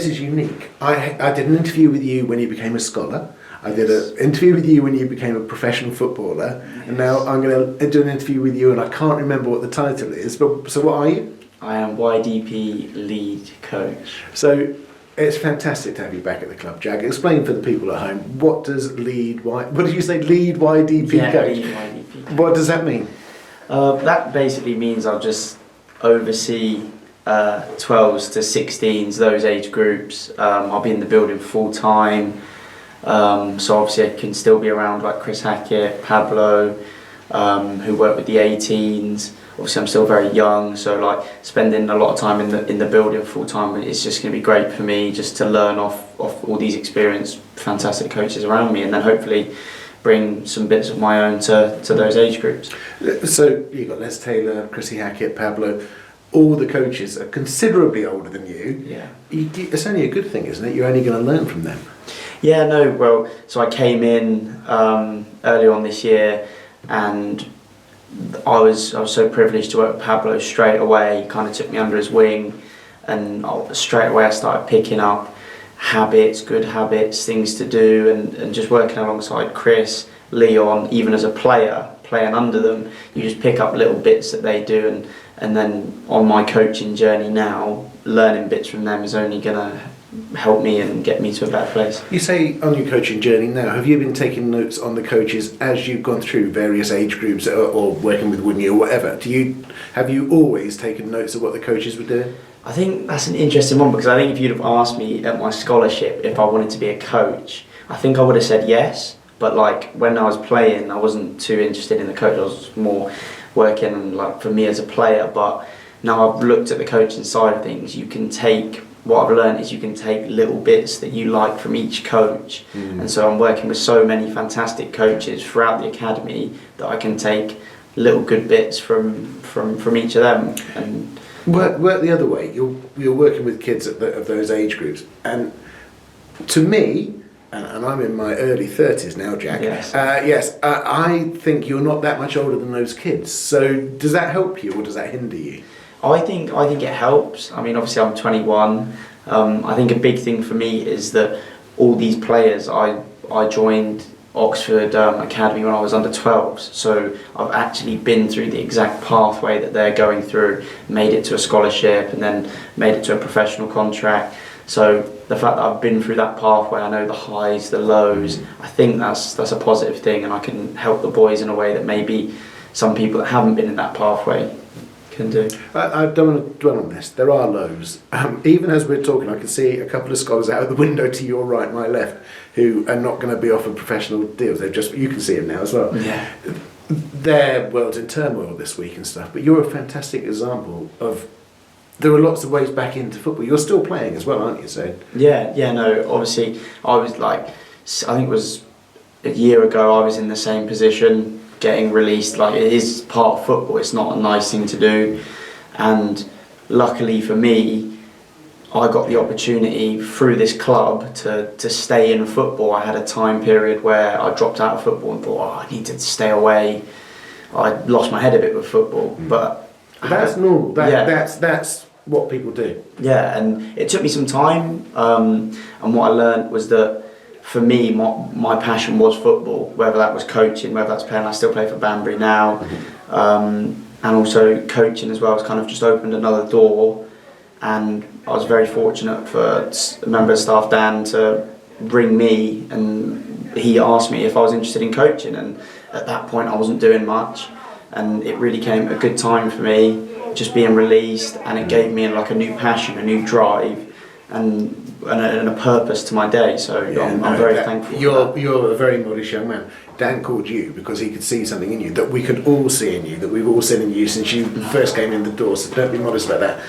this is unique. I did an interview with you when you became a scholar. I did an interview with you when you became a professional footballer, and now I'm going to do an interview with you, and I can't remember what the title is. But so, what are you? I am YDP lead coach. So it's fantastic to have you back at the club, Jack. Explain for the people at home, what does what did you say, lead YDP coach? Lead YDP coach. What does that mean? That basically means I'll just oversee 12s to 16s, those age groups. I'll be in the building full time. So obviously I can still be around like Chris Hackett, Pablo, who work with the 18s. Obviously I'm still very young, so like spending a lot of time in the building full time is just going to be great for me, just to learn off all these experienced, fantastic coaches around me, and then hopefully bring some bits of my own to those age groups. So you've got Les Taylor, Chrissy Hackett, Pablo. All the coaches are considerably older than you. Yeah. It's only a good thing, isn't it? You're only going to learn from them. Yeah, no, well, so I came in earlier on this year, and I was so privileged to work with Pablo straight away. He kind of took me under his wing, and straight away I started picking up habits, good habits, things to do, and just working alongside Chris, Leon, even as a player, playing under them, you just pick up little bits that they do, and then on my coaching journey now, learning bits from them is only going to help me and get me to a better place. You say on your coaching journey now, have you been taking notes on the coaches as you've gone through various age groups or working with Woodney or whatever? Have you always taken notes of what the coaches were doing? I think that's an interesting one, because I think if you'd have asked me at my scholarship if I wanted to be a coach, I think I would have said yes. But like when I was playing, I wasn't too interested in the coach. I was more working like for me as a player. But now I've looked at the coaching side of things, you can take, what I've learned is you can take little bits that you like from each coach. And so I'm working with so many fantastic coaches throughout the academy that I can take little good bits from each of them. And work the other way. You're working with kids of those age groups, and to me, and I'm in my early 30s now, Jack. Yes. I think you're not that much older than those kids. So does that help you or does that hinder you? I think it helps. I mean, obviously I'm 21. I think a big thing for me is that all these players, I joined Oxford Academy when I was under 12s, so I've actually been through the exact pathway that they're going through, made it to a scholarship and then made it to a professional contract. So the fact that I've been through that pathway, I know the highs, the lows, I think that's a positive thing, and I can help the boys in a way that maybe some people that haven't been in that pathway can do. I don't want to dwell on this. There are lows. Even as we're talking, I can see a couple of scholars out of the window to your right, my left, who are not going to be offered professional deals. You can see them now as well. Yeah. Their world's in turmoil this week and stuff. But you're a fantastic example of. There are lots of ways back into football. You're still playing as well, aren't you? So. Yeah. No. Obviously, I was like, I think it was a year ago. I was in the same position, getting released. Like, it is part of football. It's not a nice thing to do, and luckily for me, I got the opportunity through this club to stay in football. I had a time period where I dropped out of football and thought, I need to stay away. I lost my head a bit with football, but that's normal. That's what people do. Yeah, and it took me some time, and what I learned was that for me, my passion was football, whether that was coaching, whether that's playing. I still play for Banbury now, and also coaching as well has kind of just opened another door. And I was very fortunate for a member of staff, Dan, to ring me, and he asked me if I was interested in coaching, and at that point I wasn't doing much, and it really came at a good time for me, just being released, and it gave me like a new passion, a new drive, and a purpose to my day. So I'm very thankful. You're a very modest young man. Dan called you because he could see something in you that we could all see in you, that we've all seen in you since you first came in the door. So don't be modest about that.